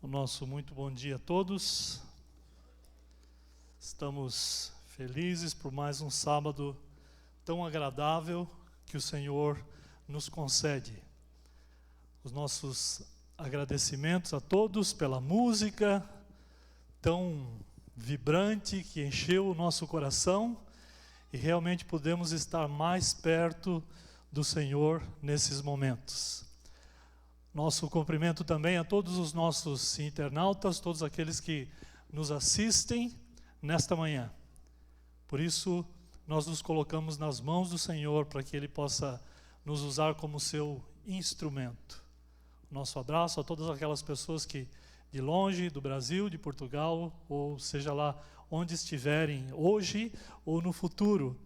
O nosso muito bom dia a todos. Estamos felizes por mais um sábado tão agradável que o Senhor nos concede. Os nossos agradecimentos a todos pela música tão vibrante que encheu o nosso coração e realmente podemos estar mais perto do Senhor nesses momentos. Nosso cumprimento também a todos os nossos internautas, todos aqueles que nos assistem nesta manhã. Por isso, nós nos colocamos nas mãos do Senhor para que Ele possa nos usar como seu instrumento. Nosso abraço a todas aquelas pessoas que de longe, do Brasil, de Portugal, ou seja lá onde estiverem hoje ou no futuro,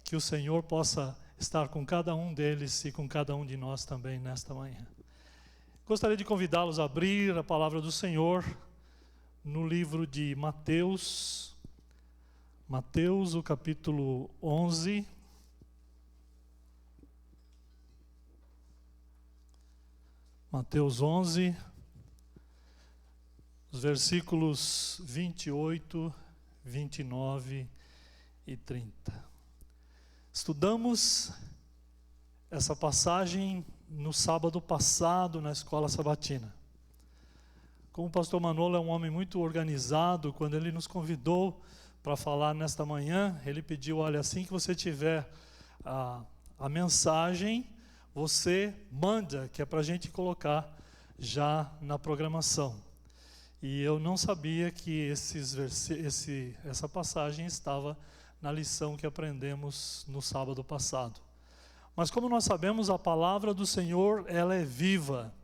que o Senhor possa estar com cada um deles e com cada um de nós também nesta manhã. Gostaria de convidá-los a abrir a palavra do Senhor no livro de Mateus, o capítulo 11. Mateus 11, os versículos 28, 29 e 30. Estudamos essa passagem no sábado passado na escola sabatina. Como o pastor Manolo é um homem muito organizado, quando ele nos convidou para falar nesta manhã, ele pediu, olha, assim que você tiver a mensagem, você manda, que é para a gente colocar já na programação. E eu não sabia que essa passagem estava na lição que aprendemos no sábado passado. Mas como nós sabemos, a palavra do Senhor, ela é viva.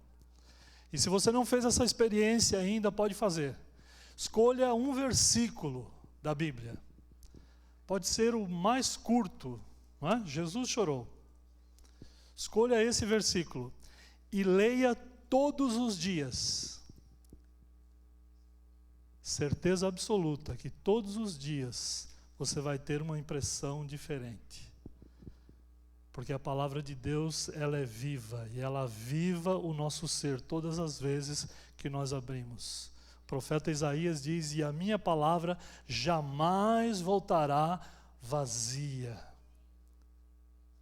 E se você não fez essa experiência ainda, pode fazer. Escolha um versículo da Bíblia. Pode ser o mais curto, não é? Jesus chorou. Escolha esse versículo e leia todos os dias. Certeza absoluta que todos os dias você vai ter uma impressão diferente. Porque a palavra de Deus, ela é viva, e ela aviva o nosso ser todas as vezes que nós abrimos. O profeta Isaías diz, e a minha palavra jamais voltará vazia,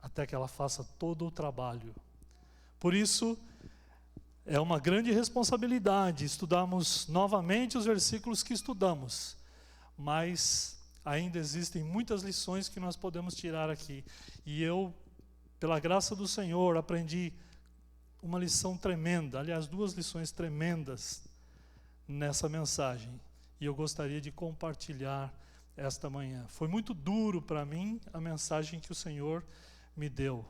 até que ela faça todo o trabalho. Por isso, é uma grande responsabilidade estudarmos novamente os versículos que estudamos, mas ainda existem muitas lições que nós podemos tirar aqui. E eu, pela graça do Senhor, aprendi uma lição tremenda, aliás, duas lições tremendas nessa mensagem. E eu gostaria de compartilhar esta manhã. Foi muito duro para mim a mensagem que o Senhor me deu.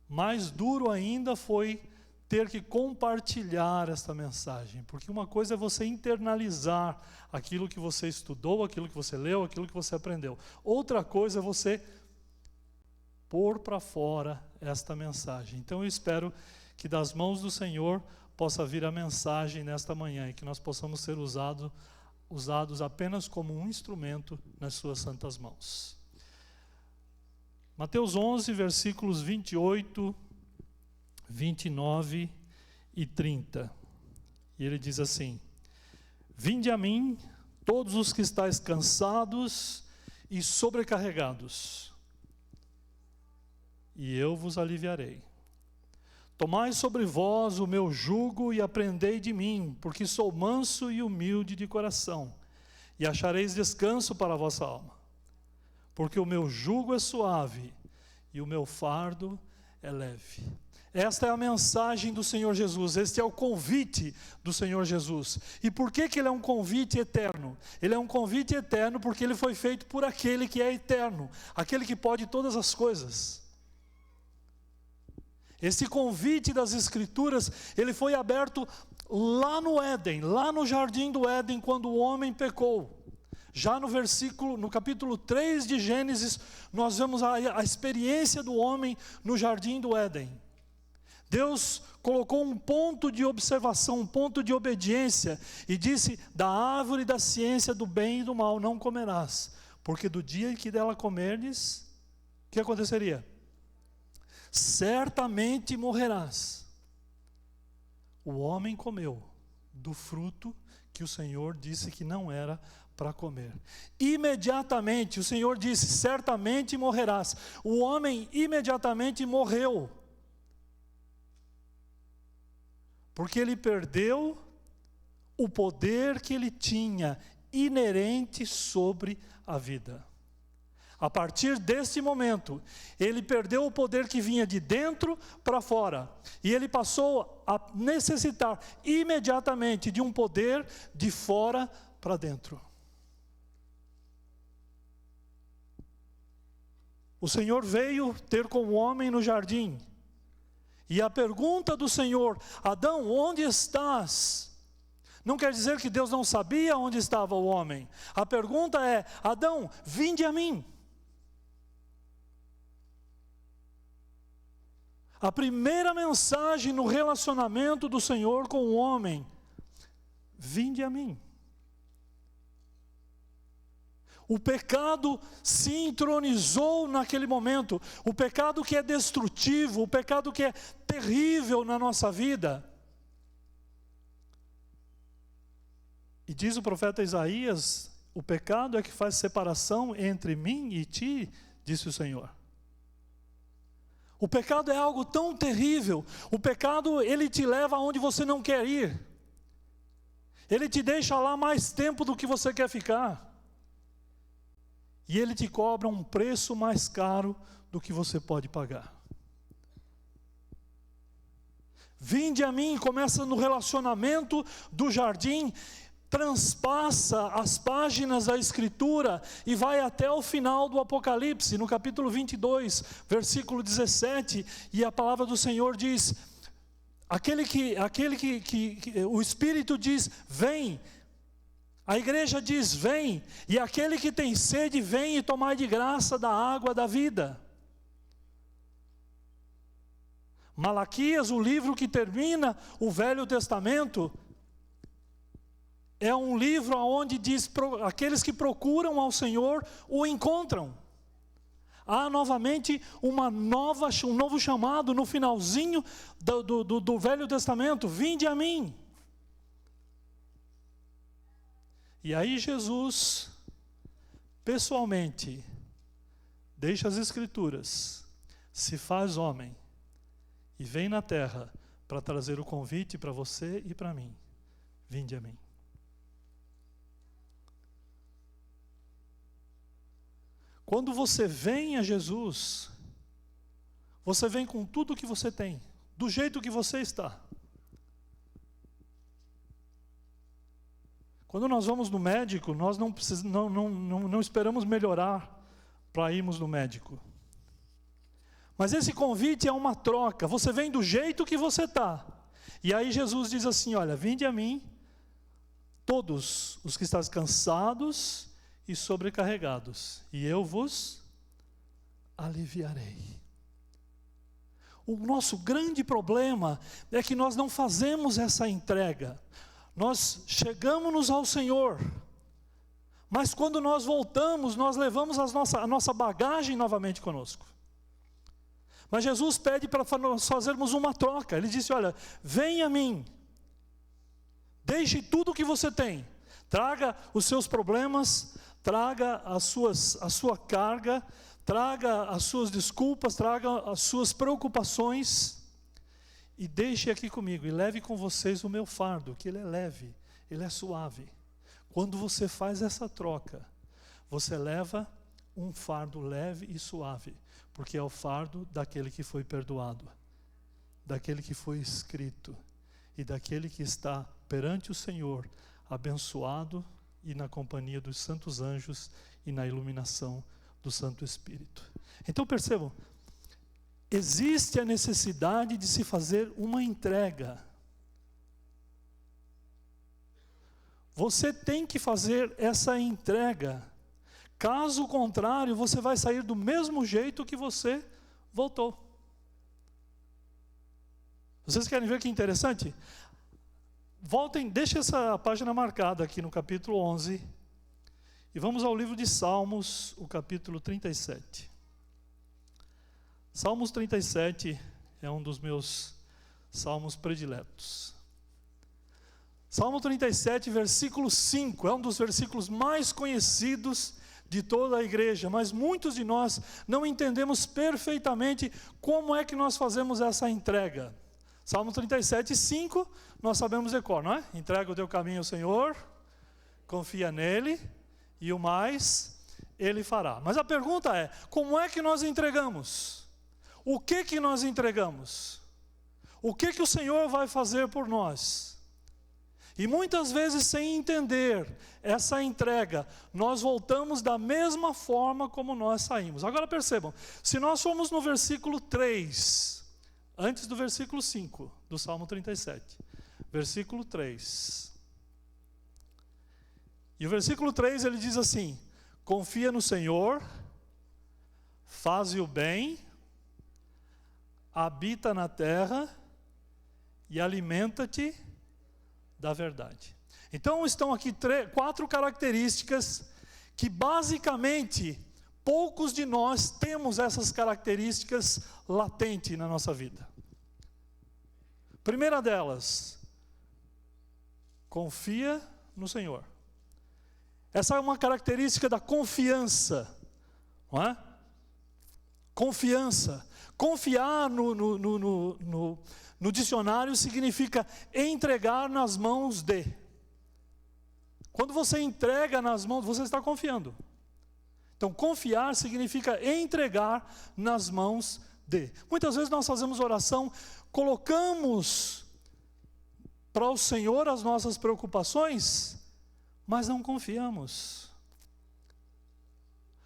Mais duro ainda foi ter que compartilhar esta mensagem. Porque uma coisa é você internalizar aquilo que você estudou, aquilo que você leu, aquilo que você aprendeu. Outra coisa é você pôr para fora esta mensagem. Então eu espero que das mãos do Senhor possa vir a mensagem nesta manhã e que nós possamos ser usados apenas como um instrumento nas suas santas mãos. Mateus 11, versículos 28, 29 e 30. E ele diz assim: Vinde a mim, todos os que estáis cansados e sobrecarregados, e eu vos aliviarei. Tomai sobre vós o meu jugo e aprendei de mim, porque sou manso e humilde de coração, e achareis descanso para a vossa alma. Porque o meu jugo é suave e o meu fardo é leve. Esta é a mensagem do Senhor Jesus, este é o convite do Senhor Jesus. E por que ele é um convite eterno? Ele é um convite eterno porque ele foi feito por aquele que é eterno, aquele que pode todas as coisas. Esse convite das Escrituras, ele foi aberto lá no Éden, lá no jardim do Éden, quando o homem pecou. Já no capítulo 3 de Gênesis, nós vemos a experiência do homem no jardim do Éden. Deus colocou um ponto de observação, um ponto de obediência, e disse, da árvore da ciência do bem e do mal não comerás, porque do dia em que dela comerdes, o que aconteceria? Certamente morrerás. O homem comeu, do fruto que o Senhor disse que não era para comer. Imediatamente o Senhor disse: certamente morrerás. O homem imediatamente morreu, porque ele perdeu o poder que ele tinha inerente sobre a vida. A partir desse momento, ele perdeu o poder que vinha de dentro para fora, e ele passou a necessitar imediatamente de um poder de fora para dentro. O Senhor veio ter com o homem no jardim, e a pergunta do Senhor: Adão, onde estás? Não quer dizer que Deus não sabia onde estava o homem. A pergunta é: Adão, vinde a mim. A primeira mensagem no relacionamento do Senhor com o homem: vinde a mim. O pecado se entronizou naquele momento. O pecado que é destrutivo, o pecado que é terrível na nossa vida. E diz o profeta Isaías: o pecado é que faz separação entre mim e ti, disse o Senhor. O pecado é algo tão terrível. O pecado, ele te leva aonde você não quer ir. Ele te deixa lá mais tempo do que você quer ficar. E ele te cobra um preço mais caro do que você pode pagar. Vinde a mim, começa no relacionamento do jardim, transpassa as páginas da Escritura e vai até o final do Apocalipse, no capítulo 22, versículo 17, e a palavra do Senhor diz: o Espírito diz, vem. A igreja diz, vem. E aquele que tem sede, vem e tomai de graça da água da vida. Malaquias, o livro que termina o Velho Testamento, é um livro onde diz: aqueles que procuram ao Senhor o encontram. Há novamente um novo chamado no finalzinho do Velho Testamento: vinde a mim. E aí Jesus, pessoalmente, deixa as Escrituras, se faz homem e vem na terra para trazer o convite para você e para mim: vinde a mim. Quando você vem a Jesus, você vem com tudo o que você tem, do jeito que você está. Quando nós vamos no médico, nós não esperamos melhorar para irmos no médico. Mas esse convite é uma troca. Você vem do jeito que você está. E aí Jesus diz assim: olha, vinde a mim, todos os que estáis cansados e sobrecarregados, e eu vos aliviarei. O nosso grande problema é que nós não fazemos essa entrega. Nós chegamos ao Senhor, mas quando nós voltamos, nós levamos a nossa bagagem novamente conosco. Mas Jesus pede para nós fazermos uma troca. Ele disse: olha, venha a mim, deixe tudo o que você tem, traga os seus problemas, traga a sua carga, traga as suas desculpas, traga as suas preocupações, e deixe aqui comigo, e leve com vocês o meu fardo, que ele é leve, ele é suave. Quando você faz essa troca, você leva um fardo leve e suave, porque é o fardo daquele que foi perdoado, daquele que foi escrito, e daquele que está perante o Senhor, abençoado e na companhia dos santos anjos e na iluminação do Santo Espírito. Então percebam, existe a necessidade de se fazer uma entrega. Você tem que fazer essa entrega. Caso contrário, você vai sair do mesmo jeito que você voltou. Vocês querem ver que interessante? Voltem, deixem essa página marcada aqui no capítulo 11. E vamos ao livro de Salmos, o capítulo 37. Salmos 37 é um dos meus salmos prediletos. Salmo 37, versículo 5, é um dos versículos mais conhecidos de toda a igreja, mas muitos de nós não entendemos perfeitamente como é que nós fazemos essa entrega. Salmo 37, 5, nós sabemos de cor, não é? Entrega o teu caminho ao Senhor, confia nele, e o mais Ele fará. Mas a pergunta é, como é que nós entregamos? O que nós entregamos? O que o Senhor vai fazer por nós? E muitas vezes, sem entender essa entrega, nós voltamos da mesma forma como nós saímos. Agora percebam, se nós formos no versículo 3, antes do versículo 5, do Salmo 37, versículo 3. E o versículo 3 ele diz assim: confia no Senhor, faze o bem, habita na terra e alimenta-te da verdade. Então estão aqui 4 características que basicamente poucos de nós temos essas características latentes na nossa vida. Primeira delas, confia no Senhor. Essa é uma característica da confiança, não é? Confiança. Confiar no dicionário significa entregar nas mãos de. Quando você entrega nas mãos, você está confiando. Então, confiar significa entregar nas mãos de. Muitas vezes nós fazemos oração, colocamos para o Senhor as nossas preocupações, mas não confiamos.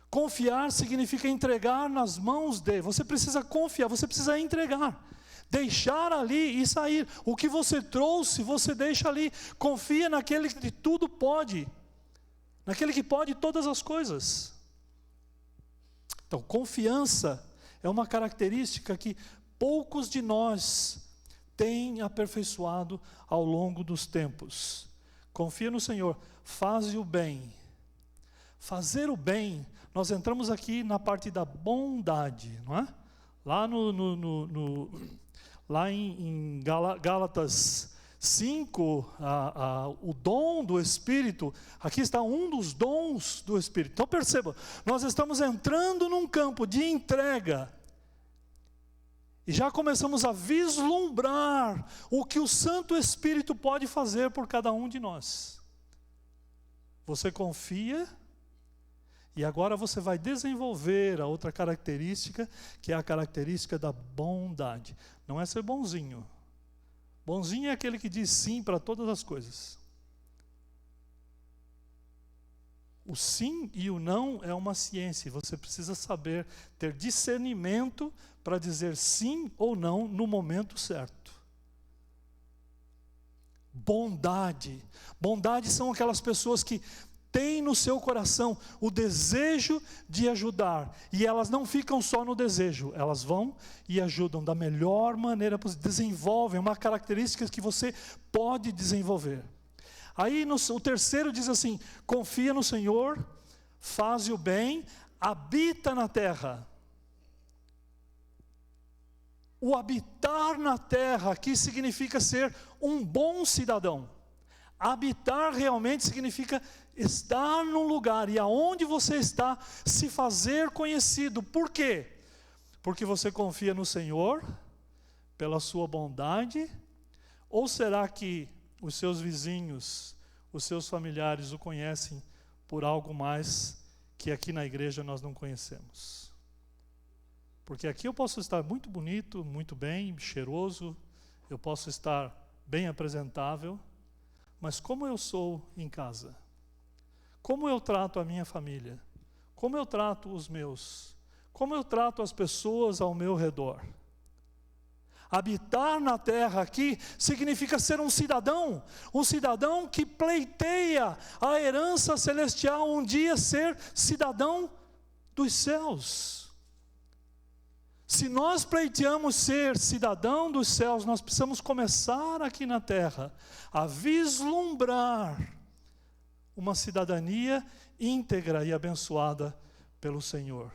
Confiar significa entregar nas mãos de. Você precisa confiar, você precisa entregar. Deixar ali e sair. O que você trouxe, você deixa ali. Confia naquele que tudo pode. Naquele que pode todas as coisas. Então, confiança é uma característica que poucos de nós têm aperfeiçoado ao longo dos tempos. Confia no Senhor, faze o bem. Fazer o bem, nós entramos aqui na parte da bondade, não é? Lá lá em Gálatas 5, o dom do Espírito, aqui está um dos dons do Espírito. Então perceba, nós estamos entrando num campo de entrega, e já começamos a vislumbrar o que o Santo Espírito pode fazer por cada um de nós. Você confia, e agora você vai desenvolver a outra característica, que é a característica da bondade. Não é ser bonzinho. Bonzinho é aquele que diz sim para todas as coisas. O sim e o não é uma ciência. Você precisa saber ter discernimento para dizer sim ou não no momento certo. Bondade. Bondade são aquelas pessoas que têm no seu coração o desejo de ajudar, e elas não ficam só no desejo, elas vão e ajudam da melhor maneira possível, desenvolvem uma característica que você pode desenvolver. Aí o terceiro diz assim: confia no Senhor, faze o bem, habita na terra. O habitar na terra aqui significa ser um bom cidadão. Habitar realmente significa estar num lugar, e aonde você está, se fazer conhecido. Por quê? Porque você confia no Senhor, pela sua bondade, ou será que os seus vizinhos, os seus familiares o conhecem por algo mais que aqui na igreja nós não conhecemos? Porque aqui eu posso estar muito bonito, muito bem, cheiroso, eu posso estar bem apresentável, mas como eu sou em casa? Como eu trato a minha família? Como eu trato os meus? Como eu trato as pessoas ao meu redor? Habitar na terra aqui significa ser um cidadão que pleiteia a herança celestial, um dia ser cidadão dos céus. Se nós pleiteamos ser cidadão dos céus, nós precisamos começar aqui na terra a vislumbrar uma cidadania íntegra e abençoada pelo Senhor.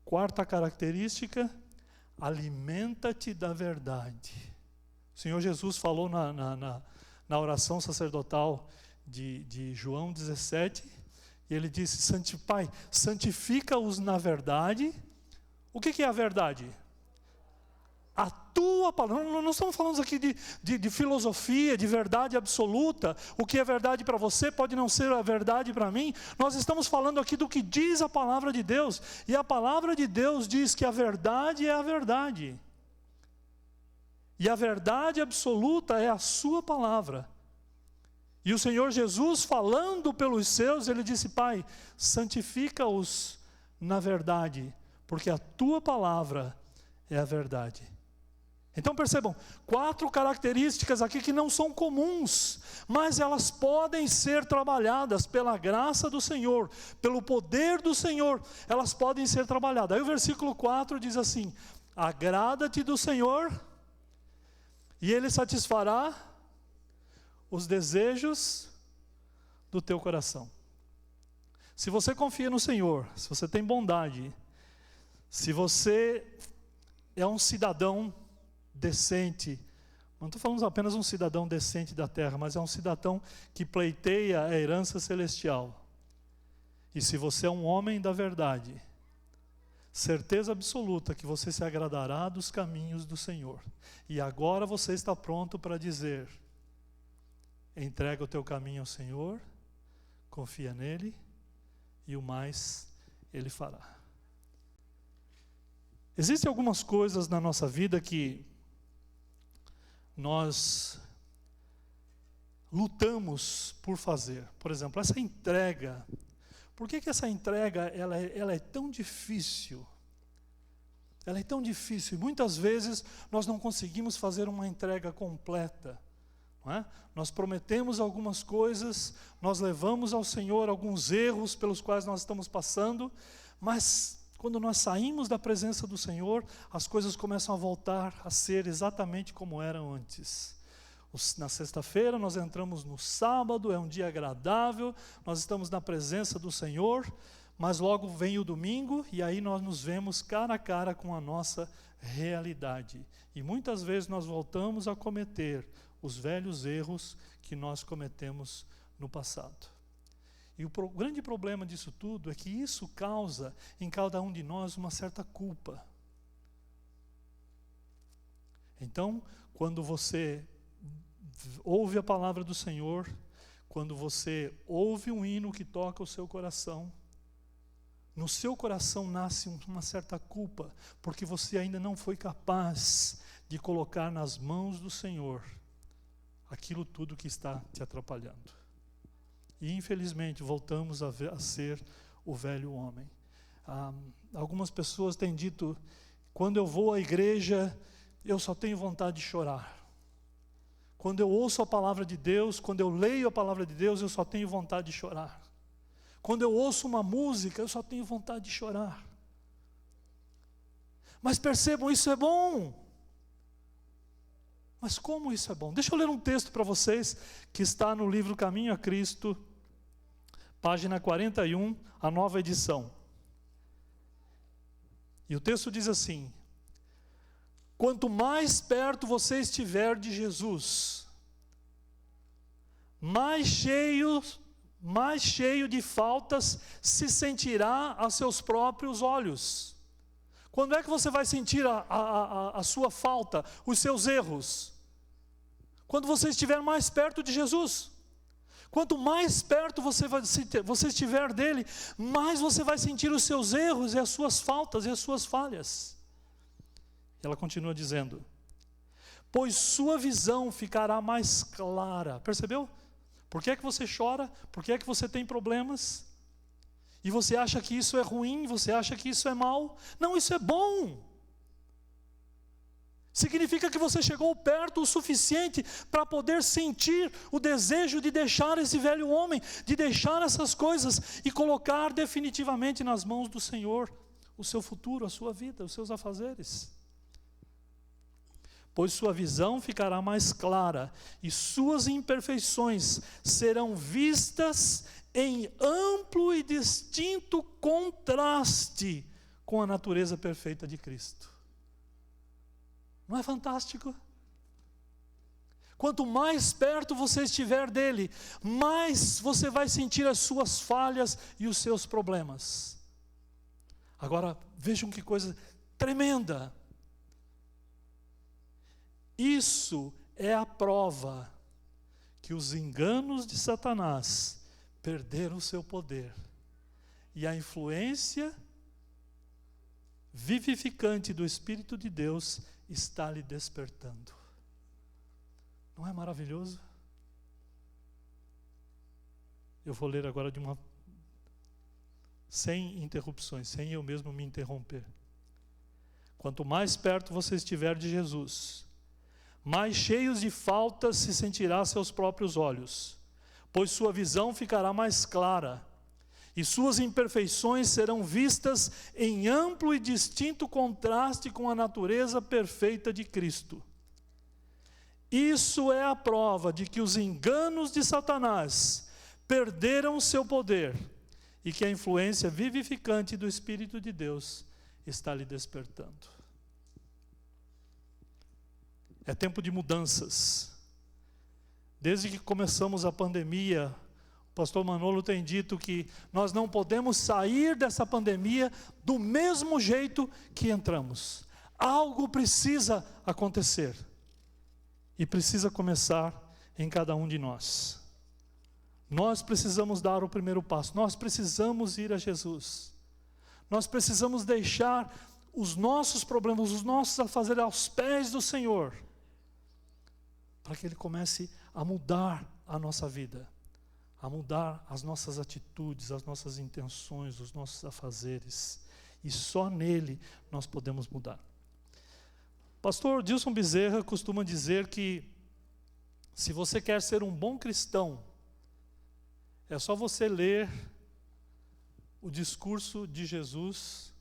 Quarta característica: alimenta-te da verdade. O Senhor Jesus falou na oração sacerdotal de João 17, e ele disse: Pai, santifica-os na verdade. O que é a verdade? A tua palavra. Não estamos falando aqui de filosofia, de verdade absoluta. O que é verdade para você pode não ser a verdade para mim. Nós estamos falando aqui do que diz a palavra de Deus. E a palavra de Deus diz que a verdade é a verdade. E a verdade absoluta é a sua palavra. E o Senhor Jesus, falando pelos seus, ele disse: Pai, santifica-os na verdade, porque a tua palavra é a verdade. Então percebam, 4 características aqui que não são comuns, mas elas podem ser trabalhadas pela graça do Senhor, pelo poder do Senhor, elas podem ser trabalhadas. Aí o versículo 4 diz assim: agrada-te do Senhor, e Ele satisfará os desejos do teu coração. Se você confia no Senhor, se você tem bondade, se você é um cidadão decente, não estou falando apenas um cidadão decente da terra, mas é um cidadão que pleiteia a herança celestial. E se você é um homem da verdade, certeza absoluta que você se agradará dos caminhos do Senhor. E agora você está pronto para dizer: entrega o teu caminho ao Senhor, confia nele, e o mais Ele fará. Existem algumas coisas na nossa vida que nós lutamos por fazer. Por exemplo, essa entrega. Por que essa entrega ela é tão difícil? Ela é tão difícil. E muitas vezes nós não conseguimos fazer uma entrega completa. Não é? Nós prometemos algumas coisas, nós levamos ao Senhor alguns erros pelos quais nós estamos passando, mas quando nós saímos da presença do Senhor, as coisas começam a voltar a ser exatamente como eram antes. Na sexta-feira nós entramos no sábado, é um dia agradável, nós estamos na presença do Senhor, mas logo vem o domingo e aí nós nos vemos cara a cara com a nossa realidade. E muitas vezes nós voltamos a cometer os velhos erros que nós cometemos no passado. E o grande problema disso tudo é que isso causa em cada um de nós uma certa culpa. Então, quando você ouve a palavra do Senhor, quando você ouve um hino que toca o seu coração, no seu coração nasce uma certa culpa, porque você ainda não foi capaz de colocar nas mãos do Senhor aquilo tudo que está te atrapalhando. E infelizmente voltamos a ser o velho homem. Algumas pessoas têm dito: quando eu vou à igreja, eu só tenho vontade de chorar. Quando eu ouço a palavra de Deus, quando eu leio a palavra de Deus, eu só tenho vontade de chorar. Quando eu ouço uma música, eu só tenho vontade de chorar. Mas percebam, isso é bom. Mas como isso é bom? Deixa eu ler um texto para vocês, que está no livro Caminho a Cristo, página 41, a nova edição. E o texto diz assim: quanto mais perto você estiver de Jesus, mais cheio de faltas se sentirá a seus próprios olhos. Quando é que você vai sentir a sua falta, os seus erros? Quando você estiver mais perto de Jesus. Quanto mais perto você estiver dele, mais você vai sentir os seus erros e as suas faltas e as suas falhas. Ela continua dizendo: pois sua visão ficará mais clara. Percebeu? Por que é que você chora? Por que é que você tem problemas? E você acha que isso é ruim? Você acha que isso é mal? Não, isso é bom. Significa que você chegou perto o suficiente para poder sentir o desejo de deixar esse velho homem, de deixar essas coisas e colocar definitivamente nas mãos do Senhor o seu futuro, a sua vida, os seus afazeres. Pois sua visão ficará mais clara e suas imperfeições serão vistas em amplo e distinto contraste com a natureza perfeita de Cristo. Não é fantástico? Quanto mais perto você estiver dele, mais você vai sentir as suas falhas e os seus problemas. Agora, vejam que coisa tremenda. Isso é a prova que os enganos de Satanás perderam o seu poder. E a influência vivificante do Espírito de Deus está lhe despertando. Não é maravilhoso? Eu vou ler agora sem interrupções, sem eu mesmo me interromper. Quanto mais perto você estiver de Jesus, mais cheios de faltas se sentirá a seus próprios olhos, pois sua visão ficará mais clara, e suas imperfeições serão vistas em amplo e distinto contraste com a natureza perfeita de Cristo. Isso é a prova de que os enganos de Satanás perderam seu poder e que a influência vivificante do Espírito de Deus está lhe despertando. É tempo de mudanças. Desde que começamos a pandemia, o pastor Manolo tem dito que nós não podemos sair dessa pandemia do mesmo jeito que entramos. Algo precisa acontecer. E precisa começar em cada um de nós. Nós precisamos dar o primeiro passo. Nós precisamos ir a Jesus. Nós precisamos deixar os nossos problemas, os nossos afazeres aos pés do Senhor, para que Ele comece a mudar a nossa vida, a mudar as nossas atitudes, as nossas intenções, os nossos afazeres. E só nele nós podemos mudar. Pastor Dilson Bezerra costuma dizer que se você quer ser um bom cristão, é só você ler o discurso de Jesus,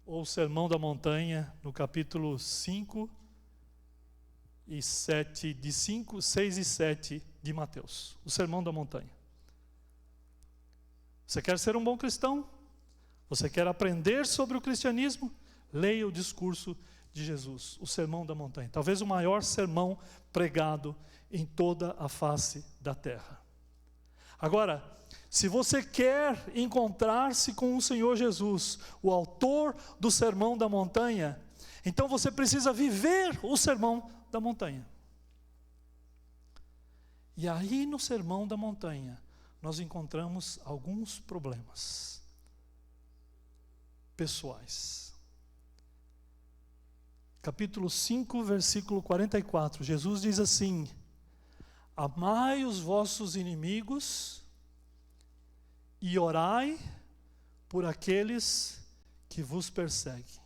ou o Sermão da Montanha, no capítulo 5 e 7, de 5, 6 e 7 de Mateus. O Sermão da Montanha. Você quer ser um bom cristão? Você quer aprender sobre o cristianismo? Leia o discurso de Jesus, o Sermão da Montanha. Talvez o maior sermão pregado em toda a face da terra. Agora, se você quer encontrar-se com o Senhor Jesus, o autor do Sermão da Montanha, então você precisa viver o Sermão da Montanha. E aí no Sermão da Montanha, nós encontramos alguns problemas pessoais. Capítulo 5, versículo 44, Jesus diz assim: amai os vossos inimigos e orai por aqueles que vos perseguem.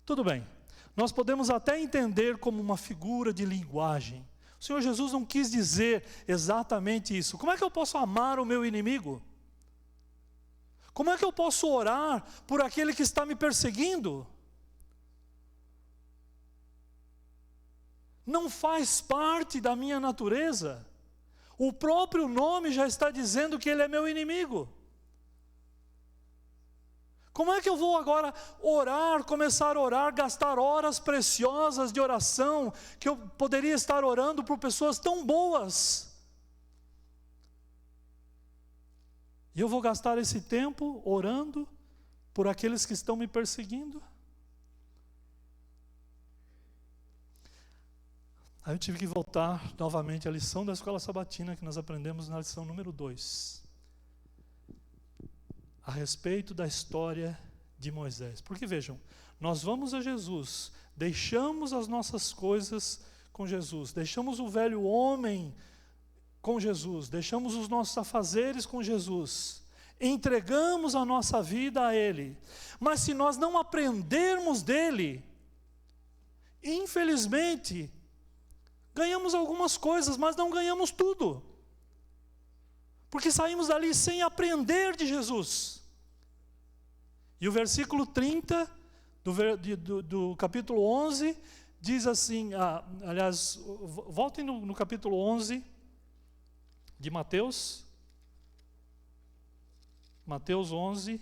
Tudo bem, nós podemos até entender como uma figura de linguagem. O Senhor Jesus não quis dizer exatamente isso. Como é que eu posso amar o meu inimigo? Como é que eu posso orar por aquele que está me perseguindo? Não faz parte da minha natureza. O próprio nome já está dizendo que ele é meu inimigo. Como é que eu vou agora orar, começar a orar, gastar horas preciosas de oração, que eu poderia estar orando por pessoas tão boas? E eu vou gastar esse tempo orando por aqueles que estão me perseguindo? Aí eu tive que voltar novamente à lição da escola sabatina que nós aprendemos na lição número 2. A respeito da história de Moisés. Porque vejam, nós vamos a Jesus, deixamos as nossas coisas com Jesus, deixamos o velho homem com Jesus, deixamos os nossos afazeres com Jesus, entregamos a nossa vida a Ele. Mas se nós não aprendermos dele, infelizmente, ganhamos algumas coisas, mas não ganhamos tudo. Porque saímos dali sem aprender de Jesus. E o versículo 30 do capítulo 11 diz assim, aliás, voltem no capítulo 11 de Mateus. Mateus 11.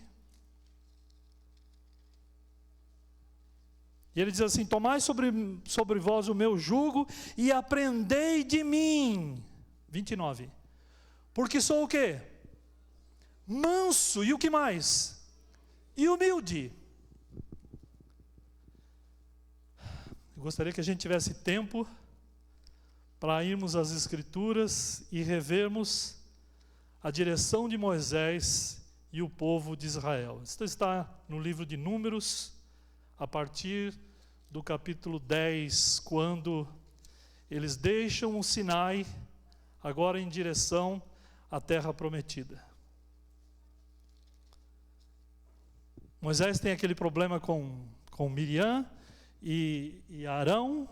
E ele diz assim: tomai sobre vós o meu jugo e aprendei de mim. 29. Porque sou o quê? Manso, e o que mais? E humilde. Eu gostaria que a gente tivesse tempo para irmos às Escrituras e revermos a direção de Moisés e o povo de Israel. Isso está no livro de Números, a partir do capítulo 10, quando eles deixam o Sinai, agora em direção à terra prometida. Moisés tem aquele problema com Miriam e Arão.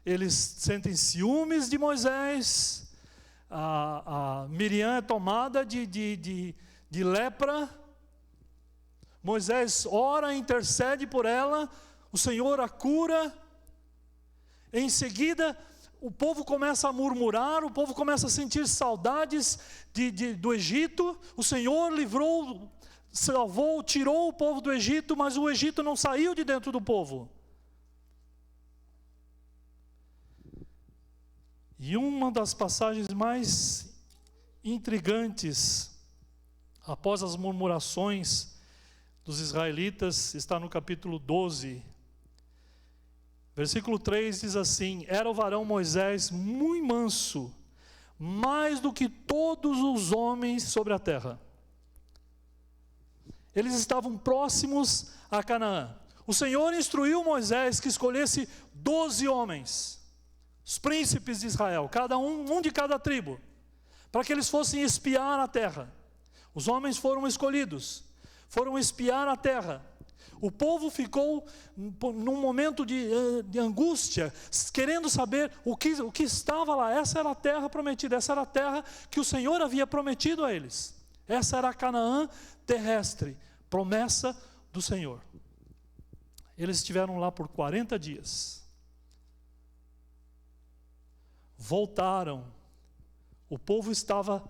Eles sentem ciúmes de Moisés. A Miriam é tomada de lepra. Moisés ora, intercede por ela, o Senhor a cura. Em seguida, o povo começa a murmurar, o povo começa a sentir saudades do Egito. O Senhor livrou, salvou, tirou o povo do Egito, mas o Egito não saiu de dentro do povo. E uma das passagens mais intrigantes, após as murmurações dos israelitas, está no capítulo 12. Versículo 3 diz assim: era o varão Moisés muito manso, mais do que todos os homens sobre a terra. Eles estavam próximos a Canaã. O Senhor instruiu Moisés que escolhesse 12 homens, os príncipes de Israel, cada um de cada tribo, para que eles fossem espiar a terra. Os homens foram escolhidos, foram espiar a terra. O povo ficou num momento de angústia, querendo saber o que estava lá. Essa era a terra prometida, essa era a terra que o Senhor havia prometido a eles. Essa era a Canaã terrestre, promessa do Senhor. Eles estiveram lá por 40 dias. Voltaram. O povo estava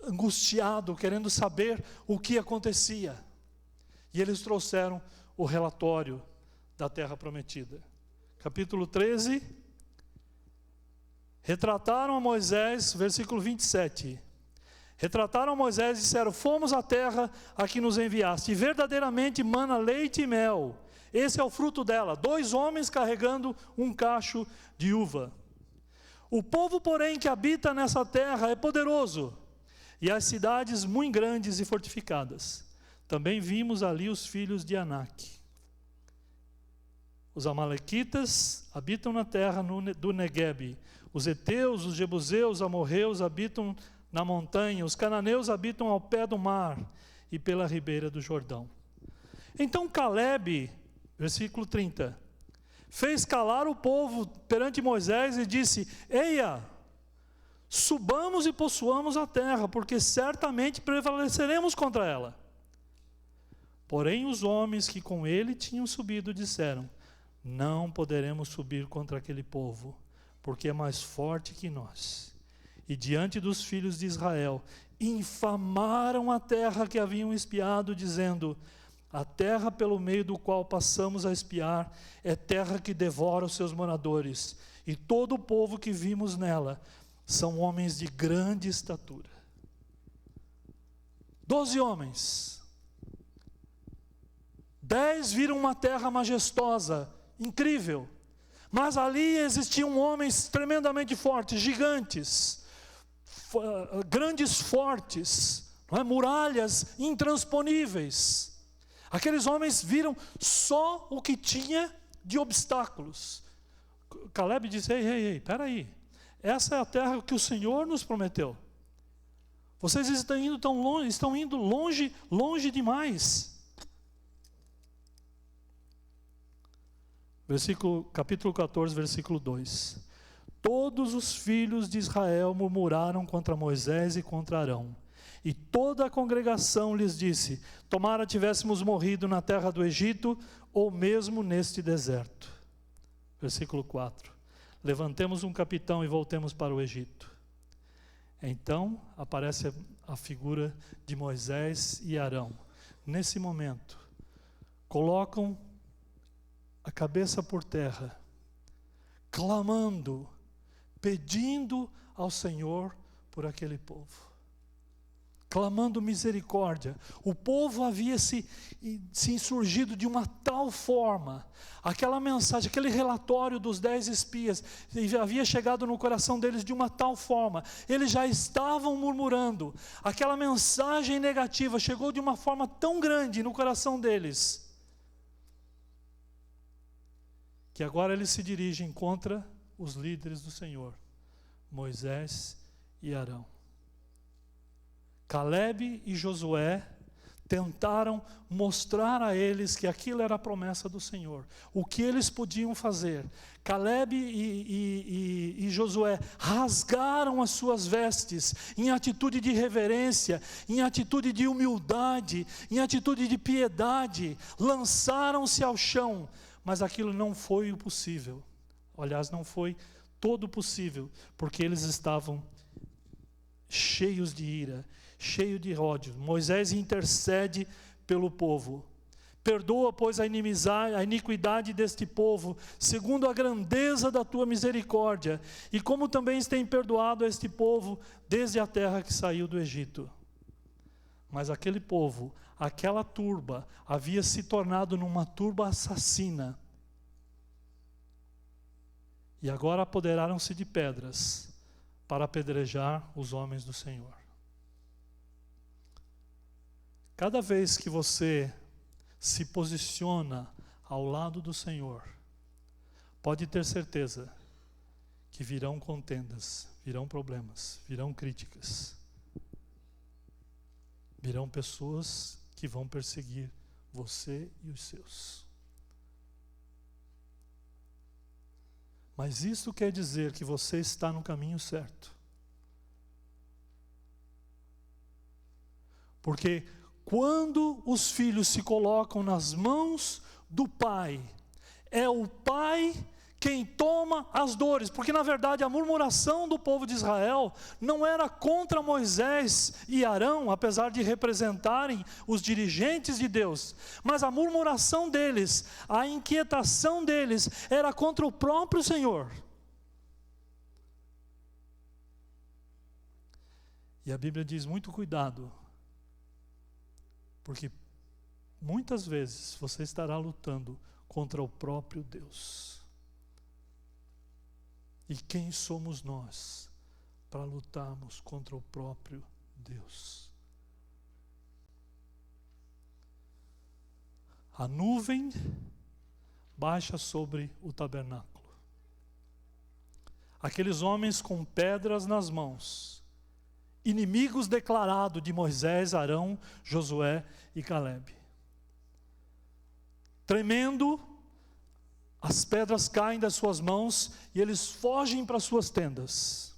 angustiado, querendo saber o que acontecia. E eles trouxeram o relatório da terra prometida. Capítulo 13. Retrataram a Moisés, versículo 27. Retrataram a Moisés e disseram: fomos à terra a que nos enviaste, e verdadeiramente mana leite e mel. Esse é o fruto dela. 2 homens carregando um cacho de uva. O povo, porém, que habita nessa terra é poderoso, e as cidades muito grandes e fortificadas. Também vimos ali os filhos de Anak. Os amalequitas habitam na terra do Neguebe. Os heteus, os jebuseus, os amorreus habitam na montanha. Os cananeus habitam ao pé do mar e pela ribeira do Jordão. Então Calebe, versículo 30, fez calar o povo perante Moisés e disse: eia, subamos e possuamos a terra, porque certamente prevaleceremos contra ela. Porém os homens que com ele tinham subido disseram: não poderemos subir contra aquele povo, porque é mais forte que nós. E diante dos filhos de Israel, infamaram a terra que haviam espiado, dizendo: a terra pelo meio do qual passamos a espiar é terra que devora os seus moradores, e todo o povo que vimos nela são homens de grande estatura. 12 homens. 10 viram uma terra majestosa, incrível. Mas ali existiam homens tremendamente fortes, gigantes, grandes fortes, não é? Muralhas intransponíveis. Aqueles homens viram só o que tinha de obstáculos. Calebe disse: ei, peraí. Essa é a terra que o Senhor nos prometeu. Vocês estão indo tão longe, estão indo longe demais. Capítulo 14, versículo 2. Todos os filhos de Israel murmuraram contra Moisés e contra Arão. E toda a congregação lhes disse: tomara tivéssemos morrido na terra do Egito, ou mesmo neste deserto. Versículo 4. Levantemos um capitão e voltemos para o Egito. Então aparece a figura de Moisés e Arão. Nesse momento, colocam a cabeça por terra, clamando, pedindo ao Senhor por aquele povo. Clamando misericórdia. O povo havia se insurgido de uma tal forma, aquela mensagem, aquele relatório dos 10 espias, havia chegado no coração deles de uma tal forma, eles já estavam murmurando, aquela mensagem negativa chegou de uma forma tão grande no coração deles, que agora eles se dirigem contra os líderes do Senhor, Moisés e Arão. Calebe e Josué tentaram mostrar a eles que aquilo era a promessa do Senhor, o que eles podiam fazer. Calebe e Josué rasgaram as suas vestes em atitude de reverência, em atitude de humildade, em atitude de piedade, lançaram-se ao chão, mas aquilo não foi o possível. Aliás, não foi todo o possível, porque eles estavam cheios de ira, cheio de ódio. Moisés intercede pelo povo. Perdoa, pois, a iniquidade deste povo, segundo a grandeza da tua misericórdia, e como também tem perdoado a este povo desde a terra que saiu do Egito. Mas aquele povo, aquela turba, havia se tornado numa turba assassina. E agora apoderaram-se de pedras para apedrejar os homens do Senhor. Cada vez que você se posiciona ao lado do Senhor, pode ter certeza que virão contendas, virão problemas, virão críticas, virão pessoas que vão perseguir você e os seus. Mas isso quer dizer que você está no caminho certo. Porque quando os filhos se colocam nas mãos do pai, é o pai quem toma as dores, porque na verdade a murmuração do povo de Israel não era contra Moisés e Arão, apesar de representarem os dirigentes de Deus, mas a murmuração deles, a inquietação deles era contra o próprio Senhor. E a Bíblia diz: muito cuidado, porque muitas vezes você estará lutando contra o próprio Deus. E quem somos nós para lutarmos contra o próprio Deus? A nuvem baixa sobre o tabernáculo. Aqueles homens com pedras nas mãos, inimigos declarados de Moisés, Arão, Josué e Calebe. Tremendo, as pedras caem das suas mãos e eles fogem para suas tendas.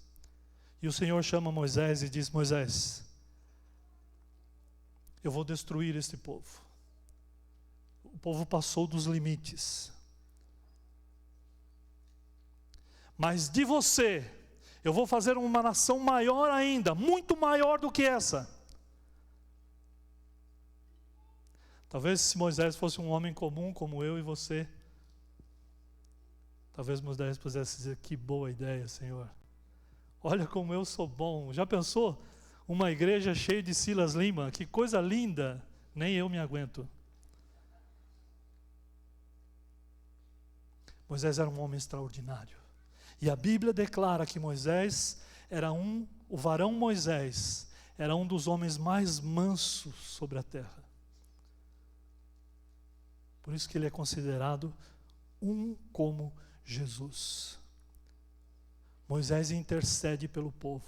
E o Senhor chama Moisés e diz: Moisés, eu vou destruir este povo. O povo passou dos limites. Mas de você, eu vou fazer uma nação maior ainda, muito maior do que essa. Talvez se Moisés fosse um homem comum como eu e você, talvez Moisés pudesse dizer: que boa ideia, Senhor. Olha como eu sou bom. Já pensou? Uma igreja cheia de Silas Lima, que coisa linda, nem eu me aguento. Moisés era um homem extraordinário. E a Bíblia declara que Moisés era o varão Moisés, era um dos homens mais mansos sobre a terra. Por isso que ele é considerado um como Jesus. Moisés intercede pelo povo,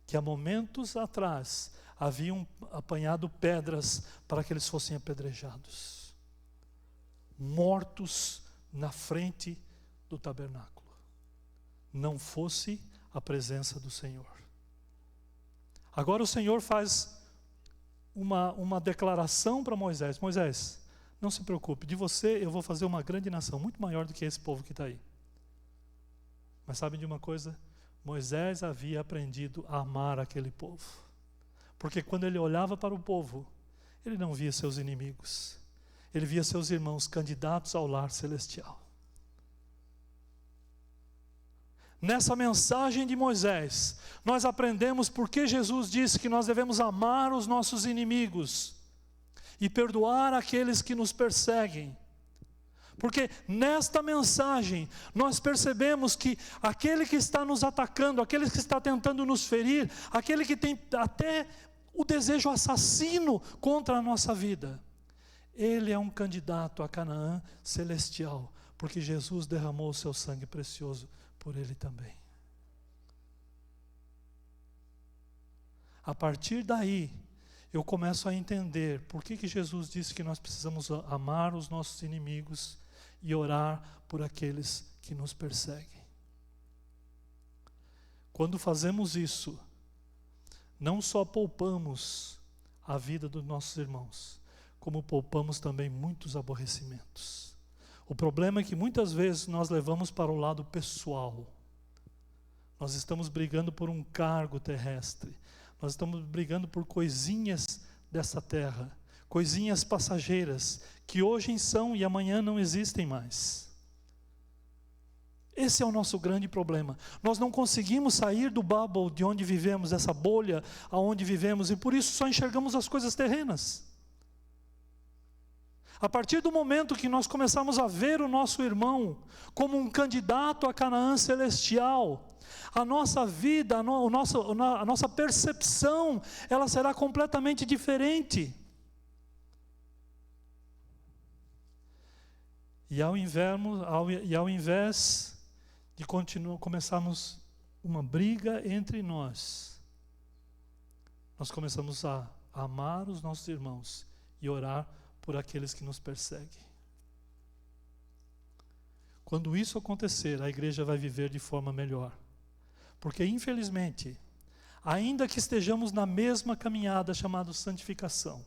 que há momentos atrás haviam apanhado pedras para que eles fossem apedrejados, mortos na frente do tabernáculo. Não fosse a presença do Senhor. Agora o Senhor faz uma declaração para Moisés: Moisés, não se preocupe, de você eu vou fazer uma grande nação, muito maior do que esse povo que está aí. Mas sabem de uma coisa? Moisés havia aprendido a amar aquele povo. Porque quando ele olhava para o povo, ele não via seus inimigos. ele via seus irmãos candidatos ao lar celestial. Nessa mensagem de Moisés, nós aprendemos porque Jesus disse que nós devemos amar os nossos inimigos e perdoar aqueles que nos perseguem. Porque nesta mensagem nós percebemos que aquele que está nos atacando, aquele que está tentando nos ferir, aquele que tem até o desejo assassino contra a nossa vida, ele é um candidato a Canaã celestial, porque Jesus derramou o seu sangue precioso por ele também. A partir daí, eu começo a entender por que Jesus disse que nós precisamos amar os nossos inimigos e orar por aqueles que nos perseguem. Quando fazemos isso, não só poupamos a vida dos nossos irmãos, como poupamos também muitos aborrecimentos. O problema é que muitas vezes nós levamos para o lado pessoal. Nós estamos brigando por um cargo terrestre. Nós estamos brigando por coisinhas dessa terra, coisinhas passageiras, que hoje são e amanhã não existem mais. Esse é o nosso grande problema. Nós não conseguimos sair do bubble de onde vivemos, dessa bolha aonde vivemos, e por isso só enxergamos as coisas terrenas. A partir do momento que nós começamos a ver o nosso irmão como um candidato a Canaã celestial, a nossa vida, a nossa percepção, ela será completamente diferente. E ao invés de começarmos uma briga entre nós começamos a amar os nossos irmãos e orar por aqueles que nos perseguem. Quando isso acontecer, a igreja vai viver de forma melhor. Porque, infelizmente, ainda que estejamos na mesma caminhada chamada santificação,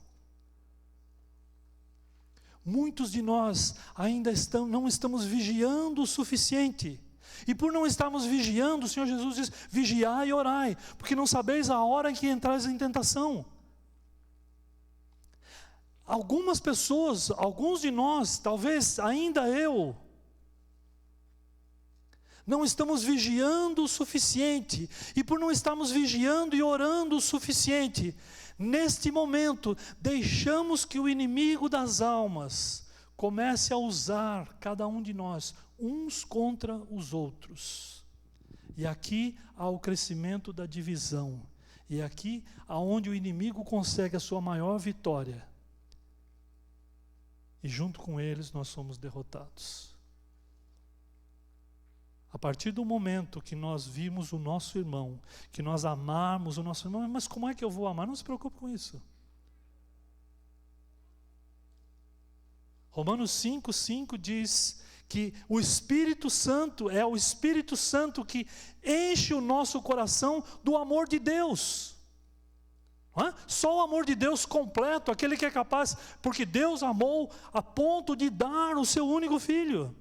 muitos de nós ainda não estamos vigiando o suficiente. E por não estarmos vigiando, o Senhor Jesus diz: vigiai e orai, porque não sabeis a hora em que entrais em tentação. Algumas pessoas, alguns de nós, talvez ainda eu, não estamos vigiando o suficiente, e por não estarmos vigiando e orando o suficiente, neste momento, deixamos que o inimigo das almas comece a usar cada um de nós, uns contra os outros. E aqui há o crescimento da divisão, e aqui aonde o inimigo consegue a sua maior vitória, e junto com eles nós somos derrotados. A partir do momento que nós vimos o nosso irmão, que nós amarmos o nosso irmão, mas como é que eu vou amar? Não se preocupe com isso. Romanos 5:5 diz que o Espírito Santo é o Espírito Santo que enche o nosso coração do amor de Deus. Só o amor de Deus completo, aquele que é capaz, porque Deus amou a ponto de dar o seu único filho.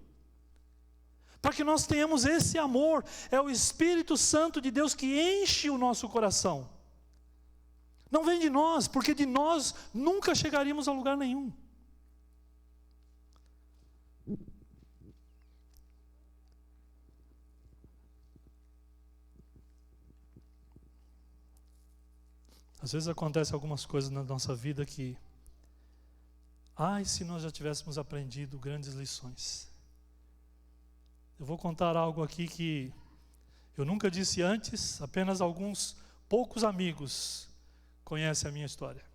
Para que nós tenhamos esse amor, é o Espírito Santo de Deus que enche o nosso coração. Não vem de nós, porque de nós nunca chegaríamos a lugar nenhum. Às vezes acontecem algumas coisas na nossa vida que, se nós já tivéssemos aprendido grandes lições. Eu vou contar algo aqui que eu nunca disse antes, apenas alguns poucos amigos conhecem a minha história.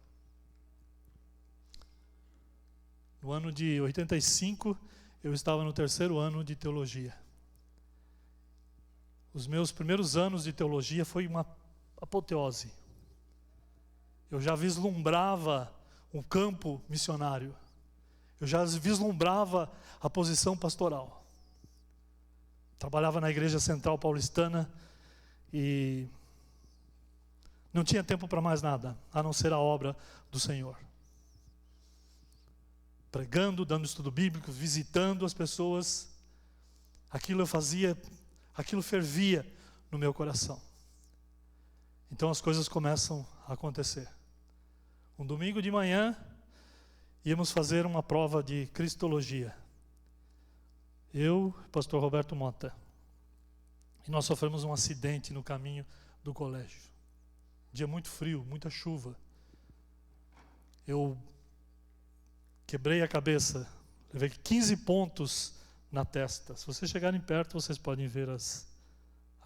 No ano de 85, eu estava no 3º ano de teologia. Os meus primeiros anos de teologia foi uma apoteose. Eu já vislumbrava um campo missionário. Eu já vislumbrava a posição pastoral. Trabalhava na Igreja Central Paulistana e não tinha tempo para mais nada, a não ser a obra do Senhor. Pregando, dando estudo bíblico, visitando as pessoas. Aquilo eu fazia, aquilo fervia no meu coração. Então as coisas começam a acontecer. Um domingo de manhã, íamos fazer uma prova de cristologia. Eu e o pastor Roberto Mota. E nós sofremos um acidente no caminho do colégio. Dia muito frio, muita chuva. Eu quebrei a cabeça, levei 15 pontos na testa. Se vocês chegarem perto, vocês podem ver as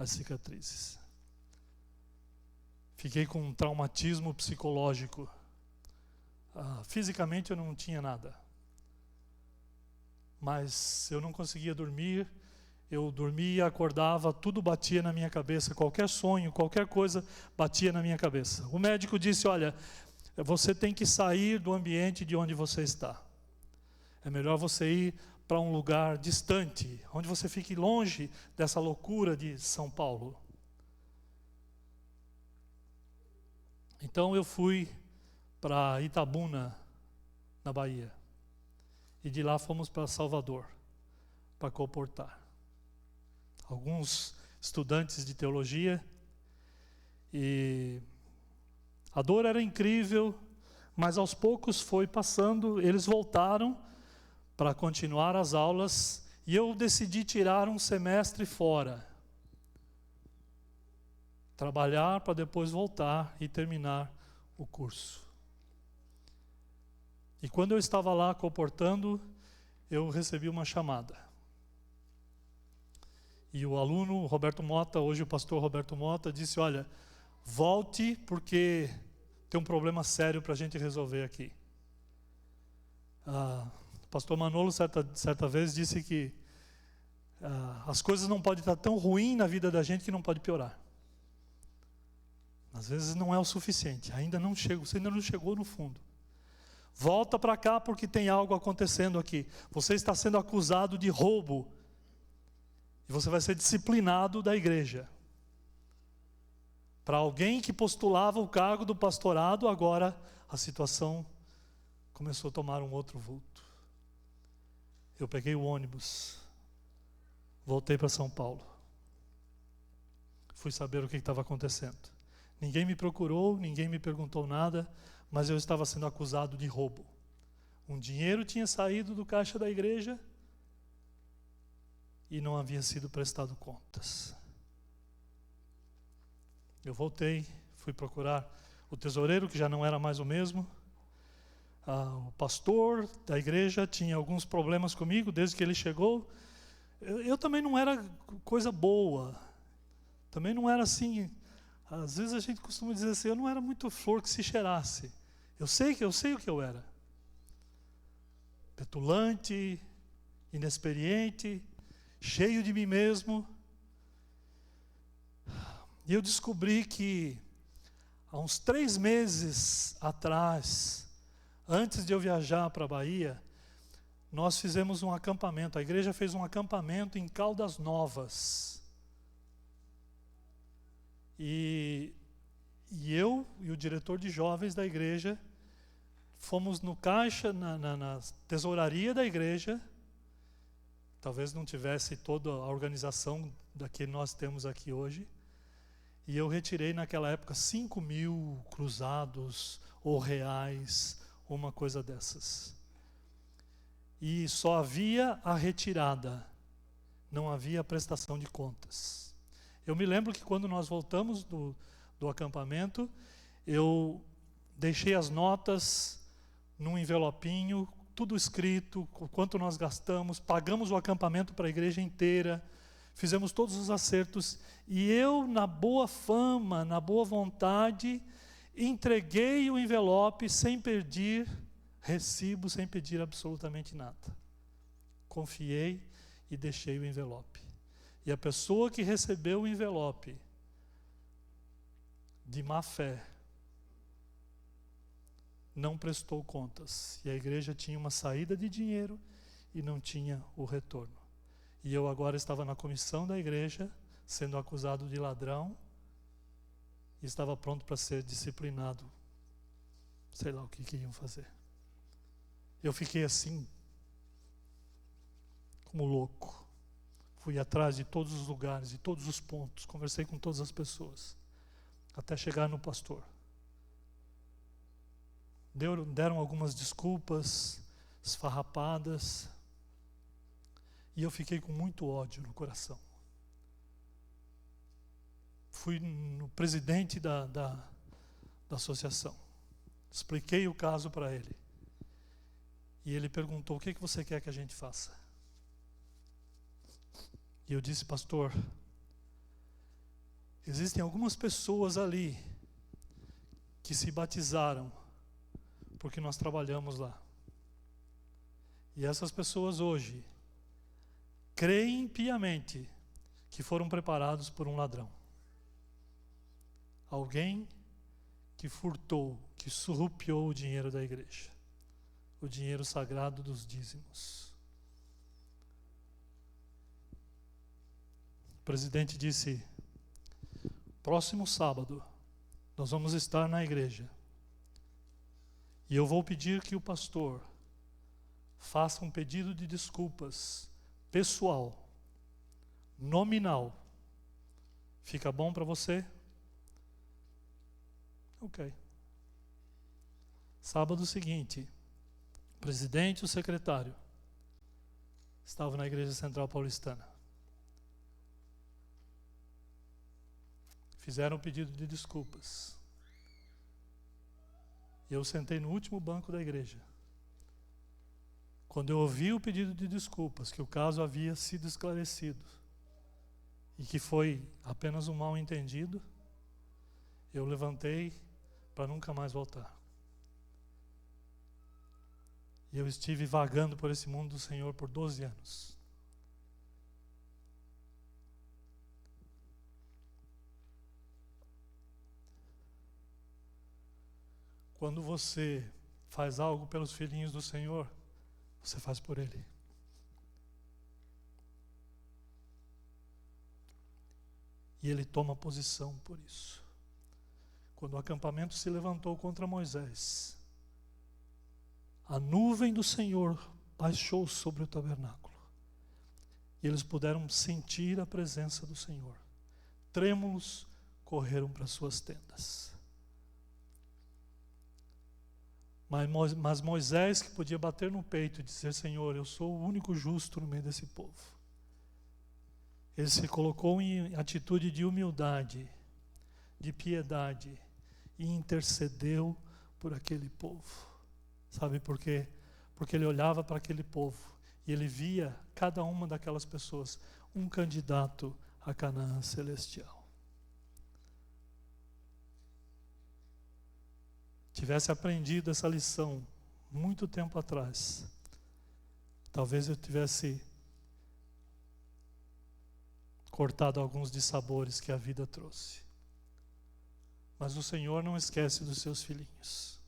cicatrizes. Fiquei com um traumatismo psicológico. Fisicamente eu não tinha nada. Mas eu não conseguia dormir. Eu dormia, acordava, tudo batia na minha cabeça. Qualquer sonho, qualquer coisa batia na minha cabeça. O médico disse, olha, você tem que sair do ambiente de onde você está. É melhor você ir para um lugar distante, onde você fique longe dessa loucura de São Paulo. Então eu fui para Itabuna, na Bahia. E de lá fomos para Salvador, para comportar. Alguns estudantes de teologia. E a dor era incrível, mas aos poucos foi passando, eles voltaram para continuar as aulas e eu decidi tirar um semestre fora. Trabalhar para depois voltar e terminar o curso. E quando eu estava lá comportando, eu recebi uma chamada. E o aluno Roberto Mota, hoje o pastor Roberto Mota, disse, olha, volte porque tem um problema sério para a gente resolver aqui. O pastor Manolo certa vez disse que as coisas não podem estar tão ruins na vida da gente que não pode piorar. Às vezes não é o suficiente, você ainda não chegou no fundo. Volta para cá porque tem algo acontecendo aqui. Você está sendo acusado de roubo. E você vai ser disciplinado da igreja. Para alguém que postulava o cargo do pastorado, agora a situação começou a tomar um outro vulto. Eu peguei o ônibus, voltei para São Paulo. Fui saber o que estava acontecendo. Ninguém me procurou, ninguém me perguntou nada, mas eu estava sendo acusado de roubo. Um dinheiro tinha saído do caixa da igreja e não havia sido prestado contas. Eu voltei, fui procurar o tesoureiro, que já não era mais o mesmo. O pastor da igreja tinha alguns problemas comigo desde que ele chegou. Eu também não era coisa boa. Também não era assim. Às vezes a gente costuma dizer assim, eu não era muito flor que se cheirasse. Eu sei o que eu era. Petulante, inexperiente, cheio de mim mesmo. E eu descobri que há uns 3 meses atrás, antes de eu viajar para a Bahia, nós fizemos um acampamento. A igreja fez um acampamento em Caldas Novas. E eu e o diretor de jovens da igreja fomos no caixa, na tesouraria da igreja. Talvez não tivesse toda a organização da que nós temos aqui hoje. E eu retirei naquela época 5.000 cruzados ou reais, uma coisa dessas. E só havia a retirada, não havia a prestação de contas. Eu me lembro que quando nós voltamos do acampamento, eu deixei as notas num envelopinho, tudo escrito, o quanto nós gastamos, pagamos o acampamento para a igreja inteira, fizemos todos os acertos, e eu, na boa fama, na boa vontade, entreguei o envelope sem pedir recibo, sem pedir absolutamente nada. Confiei e deixei o envelope. E a pessoa que recebeu o envelope, de má fé, não prestou contas. E a igreja tinha uma saída de dinheiro e não tinha o retorno. E eu agora estava na comissão da igreja, sendo acusado de ladrão, e estava pronto para ser disciplinado. Sei lá o que iam fazer. Eu fiquei assim, como louco. Fui atrás de todos os lugares, de todos os pontos, conversei com todas as pessoas, até chegar no pastor. deram algumas desculpas esfarrapadas, e eu fiquei com muito ódio no coração. Fui no presidente da associação, expliquei o caso para ele, e ele perguntou: o que você quer que a gente faça? E eu disse: pastor, existem algumas pessoas ali que se batizaram porque nós trabalhamos lá. E essas pessoas hoje creem piamente que foram preparados por um ladrão. Alguém que furtou, que surrupiou o dinheiro da igreja, o dinheiro sagrado dos dízimos. O presidente disse: próximo sábado nós vamos estar na igreja e eu vou pedir que o pastor faça um pedido de desculpas pessoal, nominal. Fica bom para você? Ok. Sábado seguinte, o presidente e o secretário estavam na Igreja Central Paulistana. Fizeram um pedido de desculpas. E eu sentei no último banco da igreja. Quando eu ouvi o pedido de desculpas, que o caso havia sido esclarecido e que foi apenas um mal-entendido, eu levantei para nunca mais voltar. E eu estive vagando por esse mundo do Senhor por 12 anos. Quando você faz algo pelos filhinhos do Senhor, você faz por Ele. E Ele toma posição por isso. Quando o acampamento se levantou contra Moisés, a nuvem do Senhor baixou sobre o tabernáculo. E eles puderam sentir a presença do Senhor. Trêmulos correram para suas tendas. Mas Moisés, que podia bater no peito e dizer: Senhor, eu sou o único justo no meio desse povo, ele se colocou em atitude de humildade, de piedade, e intercedeu por aquele povo. Sabe por quê? Porque ele olhava para aquele povo e ele via cada uma daquelas pessoas um candidato a Canaã celestial. Tivesse aprendido essa lição muito tempo atrás, talvez eu tivesse cortado alguns dissabores que a vida trouxe. Mas o Senhor não esquece dos seus filhinhos.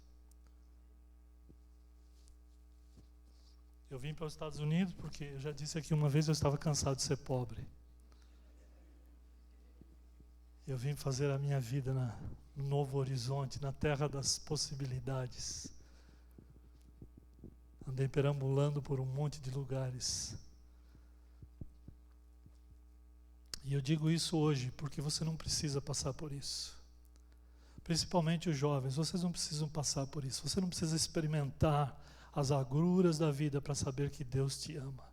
Eu vim para os Estados Unidos porque eu já disse aqui uma vez, eu estava cansado de ser pobre. Eu vim fazer a minha vida no Novo Horizonte, na terra das possibilidades. Andei perambulando por um monte de lugares. E eu digo isso hoje porque você não precisa passar por isso. Principalmente os jovens, vocês não precisam passar por isso. Você não precisa experimentar as agruras da vida para saber que Deus te ama,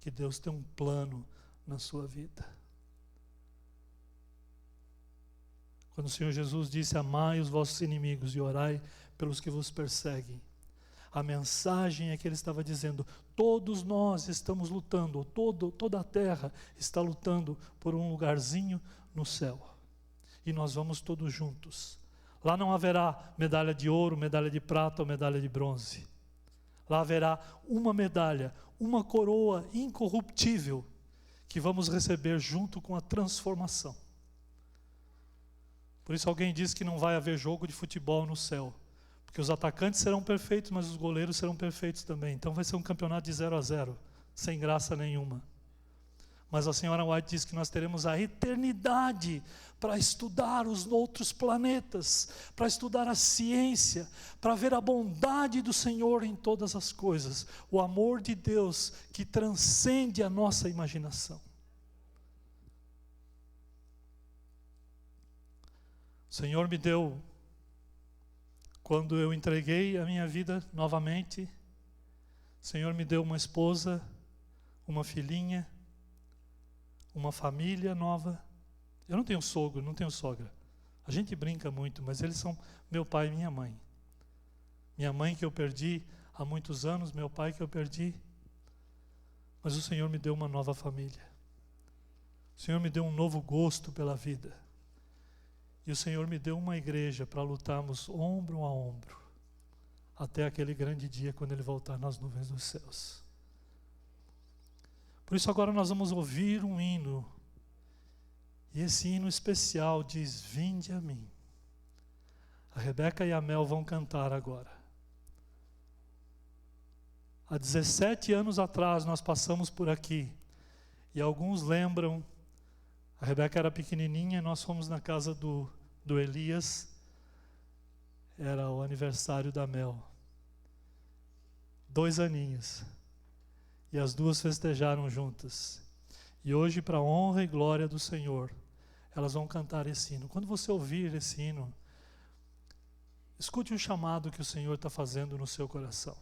que Deus tem um plano na sua vida. Quando o Senhor Jesus disse: amai os vossos inimigos e orai pelos que vos perseguem, a mensagem é que ele estava dizendo: todos nós estamos lutando, toda a terra está lutando por um lugarzinho no céu. E nós vamos todos juntos. Lá não haverá medalha de ouro, medalha de prata ou medalha de bronze. Lá haverá uma medalha, uma coroa incorruptível que vamos receber junto com a transformação. Por isso alguém diz que não vai haver jogo de futebol no céu, porque os atacantes serão perfeitos, mas os goleiros serão perfeitos também. Então vai ser um campeonato de 0-0, sem graça nenhuma. Mas a senhora White diz que nós teremos a eternidade para estudar os outros planetas, para estudar a ciência, para ver a bondade do Senhor em todas as coisas, o amor de Deus que transcende a nossa imaginação. O Senhor me deu Quando eu entreguei a minha vida novamente, o Senhor me deu uma esposa, uma filhinha, uma família nova. Eu não tenho sogro, não tenho sogra. A gente brinca muito, mas eles são meu pai e minha mãe. Minha mãe que eu perdi há muitos anos, meu pai que eu perdi. Mas o Senhor me deu uma nova família. O Senhor me deu um novo gosto pela vida. E o Senhor me deu uma igreja para lutarmos ombro a ombro, até aquele grande dia quando Ele voltar nas nuvens dos céus. Por isso agora nós vamos ouvir um hino. E esse hino especial diz: vinde a mim. A Rebeca e a Mel vão cantar agora. Há 17 anos atrás nós passamos por aqui. E alguns lembram, a Rebeca era pequenininha, nós fomos na casa do Elias. Era o aniversário da Mel. 2 aninhos. E as duas festejaram juntas. E hoje, para a honra e glória do Senhor, elas vão cantar esse hino. Quando você ouvir esse hino, escute o chamado que o Senhor está fazendo no seu coração.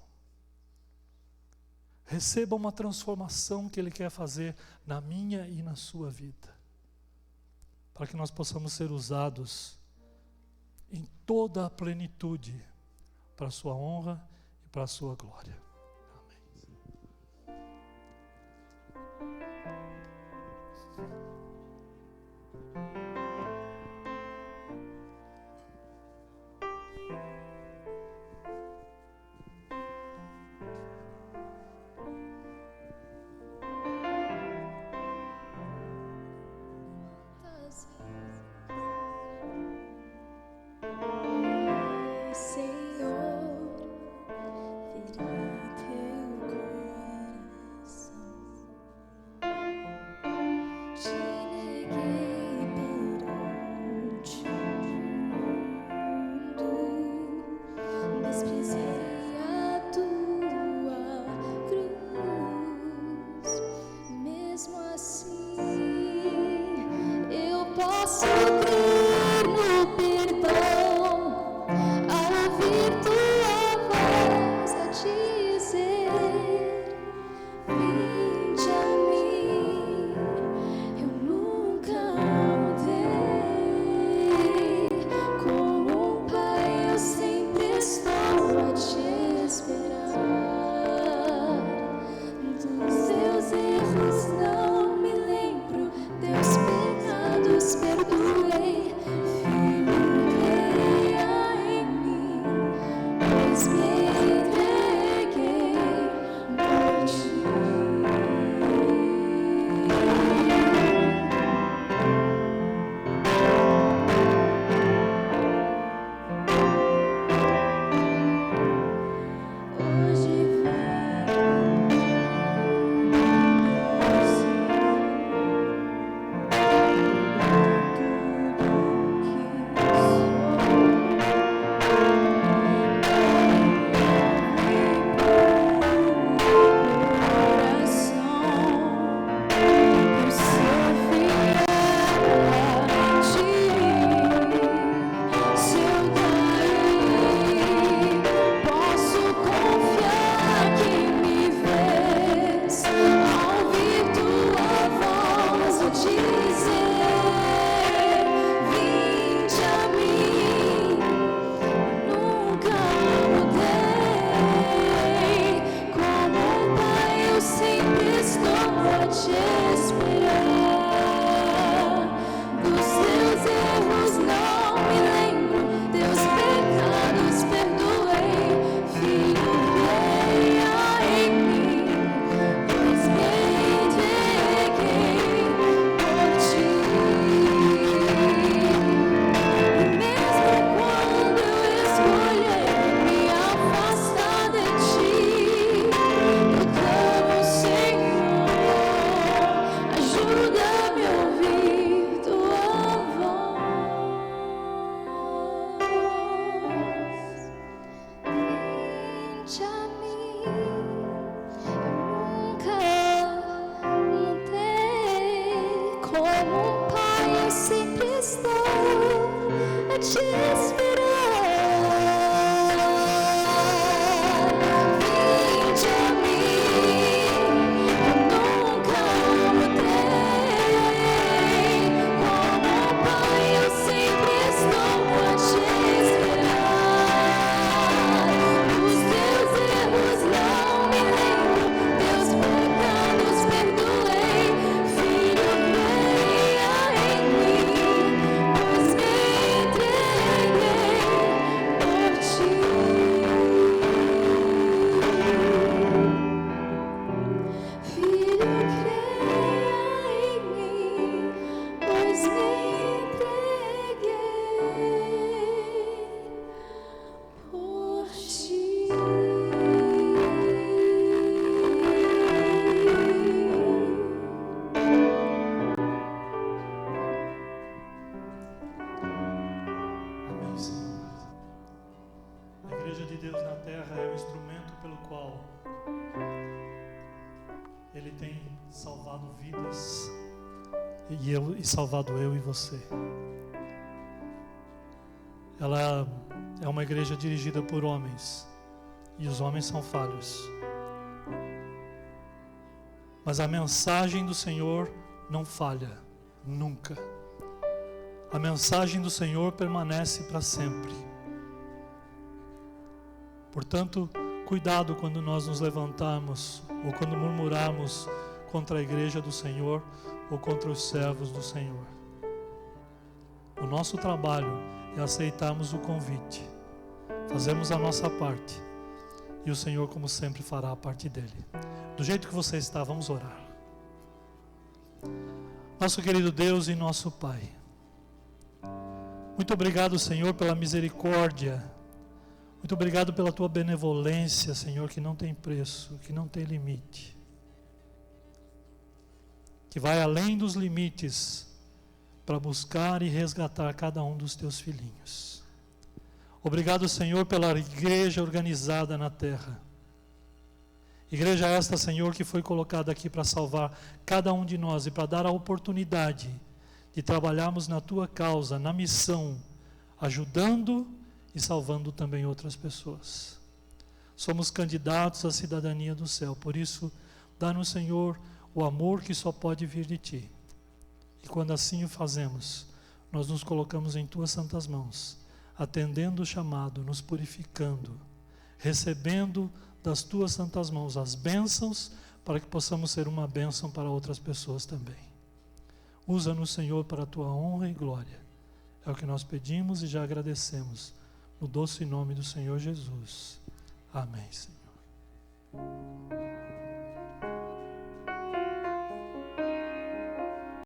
Receba uma transformação que Ele quer fazer na minha e na sua vida, para que nós possamos ser usados em toda a plenitude para a sua honra e para a sua glória. Te esperar. E salvado eu e você. Ela é uma igreja dirigida por homens, e os homens são falhos. Mas a mensagem do Senhor não falha, nunca. A mensagem do Senhor permanece para sempre. Portanto, cuidado quando nós nos levantarmos ou quando murmurarmos contra a igreja do Senhor ou contra os servos do Senhor. O nosso trabalho é aceitarmos o convite, fazermos a nossa parte, e o Senhor, como sempre, fará a parte dele. Do jeito que você está, vamos orar. Nosso querido Deus e nosso Pai, muito obrigado, Senhor, pela misericórdia, muito obrigado pela tua benevolência, Senhor, que não tem preço, que não tem limite, que vai além dos limites para buscar e resgatar cada um dos teus filhinhos. Obrigado, Senhor, pela igreja organizada na terra. Igreja esta, Senhor, que foi colocada aqui para salvar cada um de nós e para dar a oportunidade de trabalharmos na tua causa, na missão, ajudando e salvando também outras pessoas. Somos candidatos à cidadania do céu, por isso, dá-nos, Senhor, o amor que só pode vir de Ti. E quando assim o fazemos, nós nos colocamos em Tuas santas mãos, atendendo o chamado, nos purificando, recebendo das Tuas santas mãos as bênçãos, para que possamos ser uma bênção para outras pessoas também. Usa-nos, Senhor, para a Tua honra e glória. É o que nós pedimos e já agradecemos, no doce nome do Senhor Jesus. Amém, Senhor.